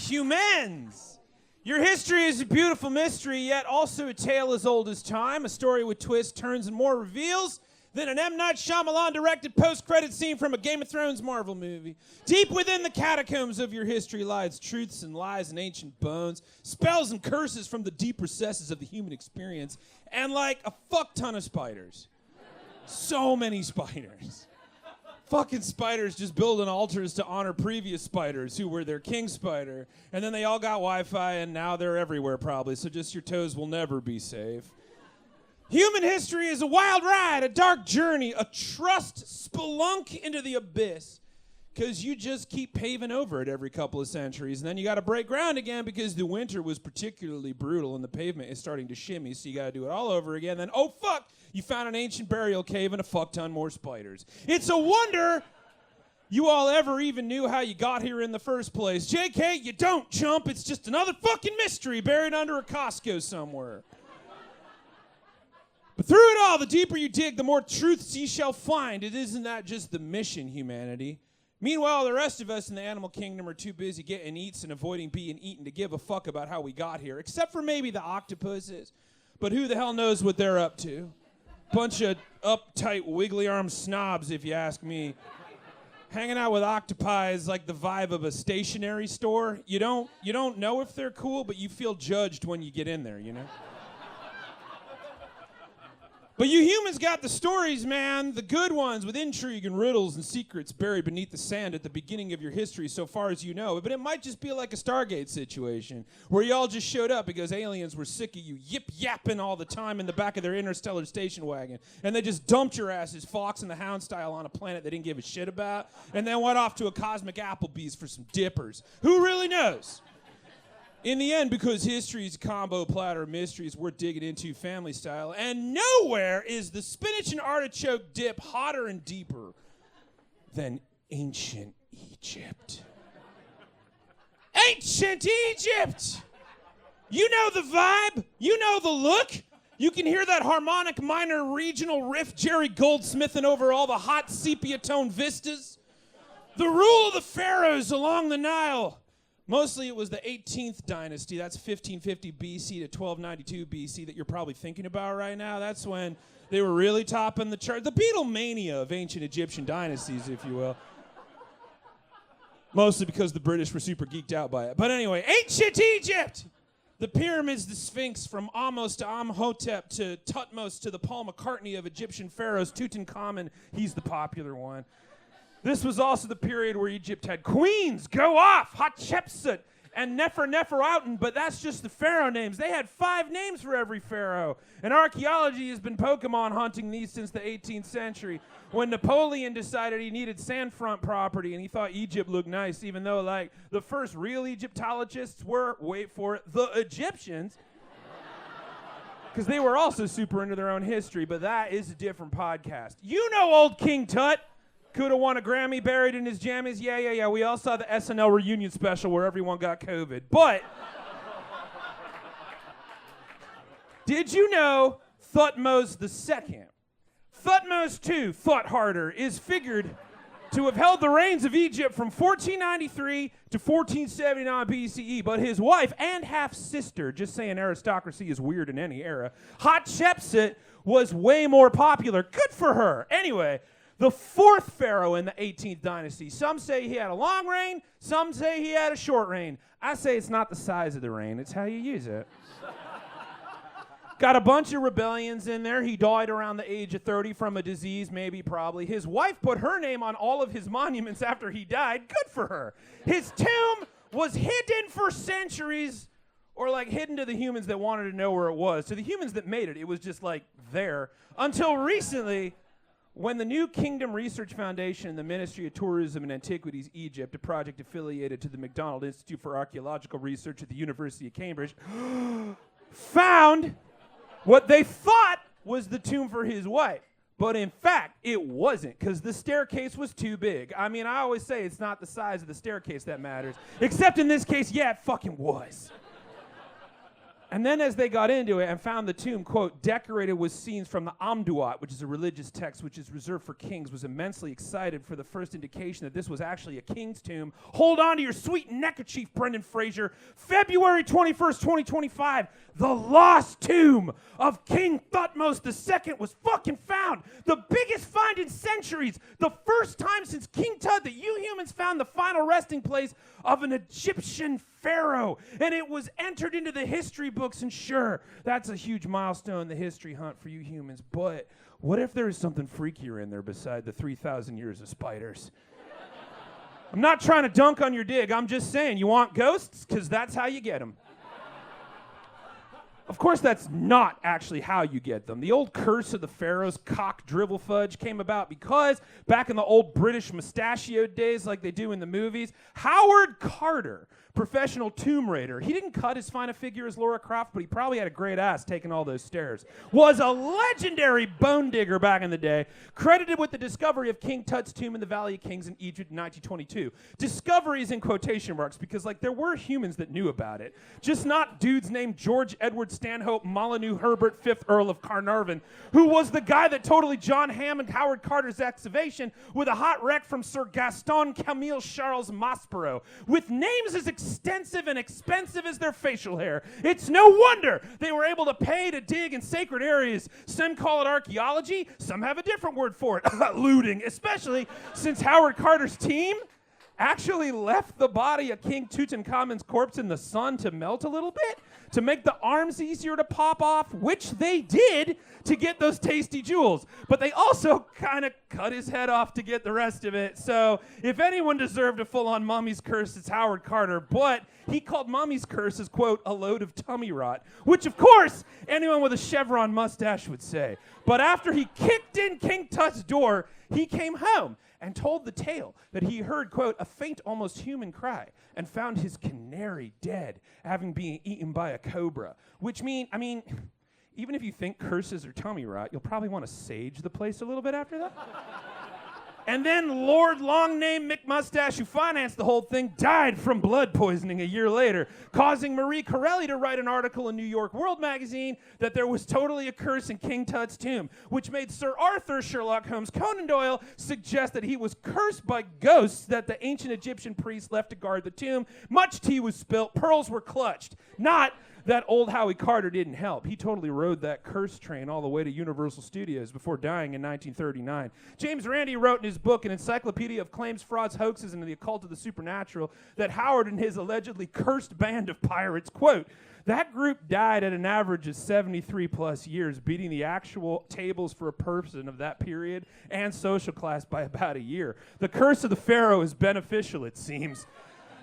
Humans. Your history is a beautiful mystery, yet also a tale as old as time, a story with twists, turns, and more reveals than an M. Night Shyamalan-directed post-credit scene from a Game of Thrones Marvel movie. Deep within the catacombs of your history lies truths and lies and ancient bones, spells and curses from the deep recesses of the human experience, and like a fuck ton of spiders. So many spiders. Fucking spiders just building altars to honor previous spiders who were their king spider. And then they all got Wi-Fi and now they're everywhere probably, so just your toes will never be safe. Human history is a wild ride, a dark journey, a trust spelunk into the abyss. Because you just keep paving over it every couple of centuries. And then you got to break ground again because the winter was particularly brutal and the pavement is starting to shimmy, so you got to do it all over again. Then, oh fuck, you found an ancient burial cave and a fuck ton more spiders. It's a wonder you all ever even knew how you got here in the first place. JK, you don't, chump. It's just another fucking mystery buried under a Costco somewhere. But through it all, the deeper you dig, the more truths ye shall find. It isn't that just the mission, humanity. Meanwhile, the rest of us in the animal kingdom are too busy getting eats and avoiding being eaten to give a fuck about how we got here, except for maybe the octopuses. But who the hell knows what they're up to? Bunch of uptight, wiggly-armed snobs, if you ask me. Hanging out with octopi is like the vibe of a stationery store. You don't know if they're cool, but you feel judged when you get in there, you know? But you humans got the stories, man, the good ones with intrigue and riddles and secrets buried beneath the sand at the beginning of your history so far as you know. But it might just be like a Stargate situation where y'all just showed up because aliens were sick of you yip-yapping all the time in the back of their interstellar station wagon. And they just dumped your asses Fox and the Hound style on a planet they didn't give a shit about and then went off to a cosmic Applebee's for some dippers. Who really knows? In the end, because history's a combo platter of mysteries we're digging into family style, and nowhere is the spinach and artichoke dip hotter and deeper than ancient Egypt. Ancient Egypt! You know the vibe, you know the look. You can hear that harmonic minor regional riff Jerry Goldsmithing over all the hot sepia tone vistas. The rule of the pharaohs along the Nile. Mostly it was the 18th dynasty, that's 1550 BC to 1292 BC that you're probably thinking about right now. That's when they were really topping the chart. The Beatlemania of ancient Egyptian dynasties, if you will. Mostly because the British were super geeked out by it. But anyway, ancient Egypt! The pyramids, the Sphinx, from Ahmose to Amhotep to Tutmos to the Paul McCartney of Egyptian pharaohs, Tutankhamun, he's the popular one. This was also the period where Egypt had queens go off, Hatshepsut and Nefertari, but that's just the pharaoh names. They had 5 names for every pharaoh. And archaeology has been Pokemon hunting these since the 18th century when Napoleon decided he needed sandfront property and he thought Egypt looked nice, even though, like, the first real Egyptologists were, wait for it, the Egyptians. Because they were also super into their own history, but that is a different podcast. You know old King Tut. Could have won a Grammy buried in his jammies. Yeah. We all saw the SNL reunion special where everyone got COVID. But did you know Thutmose II? Thutmose II, Thut Harder, is figured to have held the reins of Egypt from 1493 to 1479 BCE. But his wife and half-sister, just saying aristocracy is weird in any era, Hatshepsut was way more popular. Good for her. Anyway, the 4th pharaoh in the 18th dynasty. Some say he had a long reign, some say he had a short reign. I say it's not the size of the reign, it's how you use it. Got a bunch of rebellions in there. He died around the age of 30 from a disease, maybe, probably. His wife put her name on all of his monuments after he died. Good for her. His tomb was hidden for centuries, or like hidden to the humans that wanted to know where it was. To the humans that made it, it was just like there. Until recently, when the New Kingdom Research Foundation and the Ministry of Tourism and Antiquities Egypt, a project affiliated to the McDonald Institute for Archaeological Research at the University of Cambridge, found what they thought was the tomb for his wife. But in fact, it wasn't, because the staircase was too big. I mean, I always say it's not the size of the staircase that matters. Except in this case, yeah, it fucking was. And then as they got into it and found the tomb, quote, decorated with scenes from the Amduat, which is a religious text which is reserved for kings, was immensely excited for the first indication that this was actually a king's tomb. Hold on to your sweet neckerchief, Brendan Fraser. February 21st, 2025, the lost tomb of King Thutmose II was fucking found. The biggest find in centuries. The first time since King Tut that you humans found the final resting place of an Egyptian pharaoh. And it was entered into the history books, and sure, that's a huge milestone in the history hunt for you humans. But what if there is something freakier in there beside the 3,000 years of spiders? I'm not trying to dunk on your dig. I'm just saying, you want ghosts? Because that's how you get them. Of course, that's not actually how you get them. The old curse of the pharaohs, cock drivel fudge, came about because back in the old British mustachioed days like they do in the movies, Howard Carter, professional tomb raider, he didn't cut as fine a figure as Laura Croft, but he probably had a great ass taking all those stairs, was a legendary bone digger back in the day, credited with the discovery of King Tut's tomb in the Valley of Kings in Egypt in 1922. Discovery is in quotation marks because, like, there were humans that knew about it, just not dudes named George Edward Stanhope Molyneux Herbert, 5th Earl of Carnarvon, who was the guy that totally John Hammond Howard Carter's excavation with a hot wreck from Sir Gaston Camille Charles Maspero, with names as extensive and expensive as their facial hair. It's no wonder they were able to pay to dig in sacred areas. Some call it archaeology, some have a different word for it, looting, especially since Howard Carter's team actually left the body of King Tutankhamun's corpse in the sun to melt a little bit, to make the arms easier to pop off, which they did to get those tasty jewels. But they also kind of cut his head off to get the rest of it. So if anyone deserved a full-on mummy's curse, it's Howard Carter. But he called mummy's curse as, quote, a load of tummy rot, which, of course, anyone with a chevron mustache would say. But after he kicked in King Tut's door, he came home and told the tale that he heard, quote, a faint, almost human cry, and found his canary dead, having been eaten by a cobra. Which even if you think curses are tummy rot, you'll probably want to sage the place a little bit after that. And then Lord Long-Name McMustache, who financed the whole thing, died from blood poisoning a year later, causing Marie Corelli to write an article in New York World magazine that there was totally a curse in King Tut's tomb, which made Sir Arthur Sherlock Holmes Conan Doyle suggest that he was cursed by ghosts that the ancient Egyptian priests left to guard the tomb. Much tea was spilt, pearls were clutched. Not that old Howie Carter didn't help. He totally rode that curse train all the way to Universal Studios before dying in 1939. James Randi wrote in his book, An Encyclopedia of Claims, Frauds, Hoaxes, and the Occult of the Supernatural, that Howard and his allegedly cursed band of pirates, quote, that group died at an average of 73 plus years, beating the actual tables for a person of that period and social class by about a year. The curse of the pharaoh is beneficial, it seems.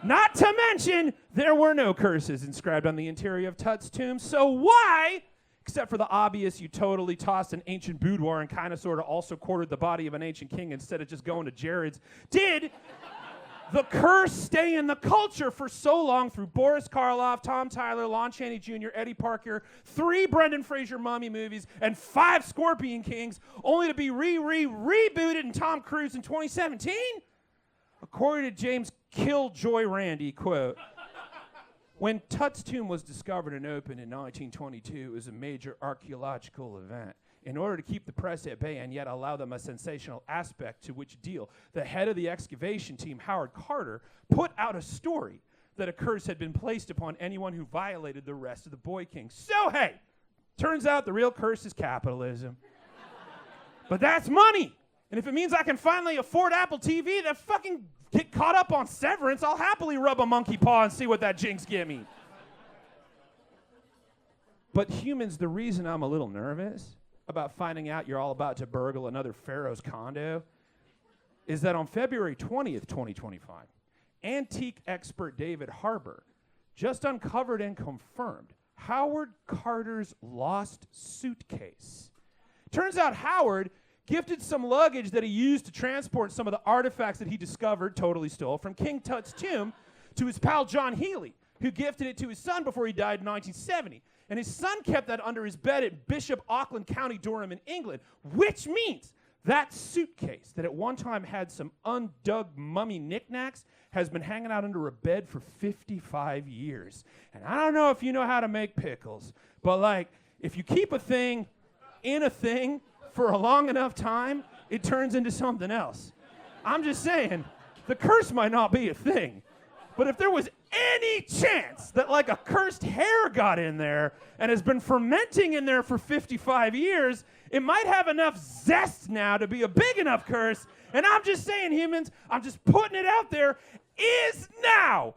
Not to mention, there were no curses inscribed on the interior of Tut's tomb, so why, except for the obvious, you totally tossed an ancient boudoir and kind of sort of also quartered the body of an ancient king instead of just going to Jared's, did the curse stay in the culture for so long through Boris Karloff, Tom Tyler, Lon Chaney Jr., Eddie Parker, 3 Brendan Fraser mummy movies, and 5 Scorpion Kings, only to be rebooted in Tom Cruise in 2017? According to James Killjoy Randi, quote, when Tut's tomb was discovered and opened in 1922, it was a major archaeological event. In order to keep the press at bay and yet allow them a sensational aspect to which deal, the head of the excavation team, Howard Carter, put out a story that a curse had been placed upon anyone who violated the rest of the Boy Kings. So, hey, turns out the real curse is capitalism. But that's money. And if it means I can finally afford Apple TV, then fucking get caught up on Severance, I'll happily rub a monkey paw and see what that jinx give me. But humans, the reason I'm a little nervous about finding out you're all about to burgle another pharaoh's condo is that on February 20th, 2025, antique expert David Harbour just uncovered and confirmed Howard Carter's lost suitcase. Turns out Howard gifted some luggage that he used to transport some of the artifacts that he discovered, totally stole, from King Tut's tomb to his pal John Healy, who gifted it to his son before he died in 1970. And his son kept that under his bed at Bishop Auckland County, Durham in England, which means That suitcase that at one time had some undug mummy knickknacks has been hanging out under a bed for 55 years. And I don't know if you know how to make pickles, but like, if you keep a thing in a thing for a long enough time, it turns into something else. I'm just saying, the curse might not be a thing, but if there was any chance that like a cursed hair got in there and has been fermenting in there for 55 years, it might have enough zest now to be a big enough curse. And I'm just saying, humans, I'm just putting it out there, is now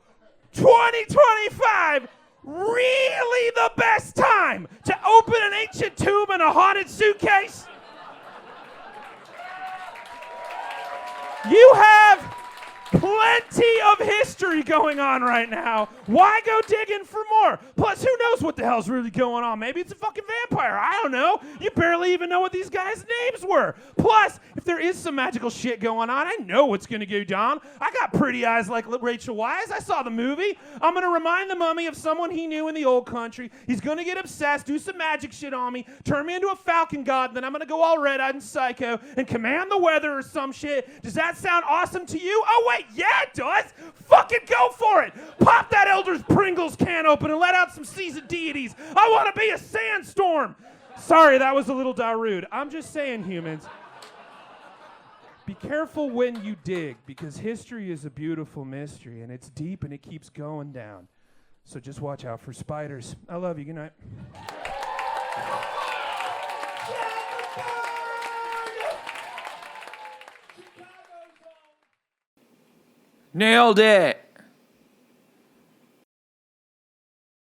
2025 really the best time to open an ancient tomb in a haunted suitcase? You have plenty of history going on right now. Why go digging for more? Plus, who knows what the hell's really going on? Maybe it's a fucking vampire. I don't know. You barely even know what these guys' names were. Plus, if there is some magical shit going on, I know what's going to go down. I got pretty eyes like Rachel Weisz. I saw the movie. I'm going to remind the mummy of someone he knew in the old country. He's going to get obsessed, do some magic shit on me, turn me into a falcon god, and then I'm going to go all red-eyed and psycho and command the weather or some shit. Does that sound awesome to you? Oh, wait, yeah, it does. Fucking go for it. Pop that Elder's Pringles can open and let out some seasoned deities. I want to be a sandstorm. Sorry, that was a little rude. I'm just saying, humans, be careful when you dig, because history is a beautiful mystery, and it's deep, and it keeps going down. So just watch out for spiders. I love you. Good night. Nailed it.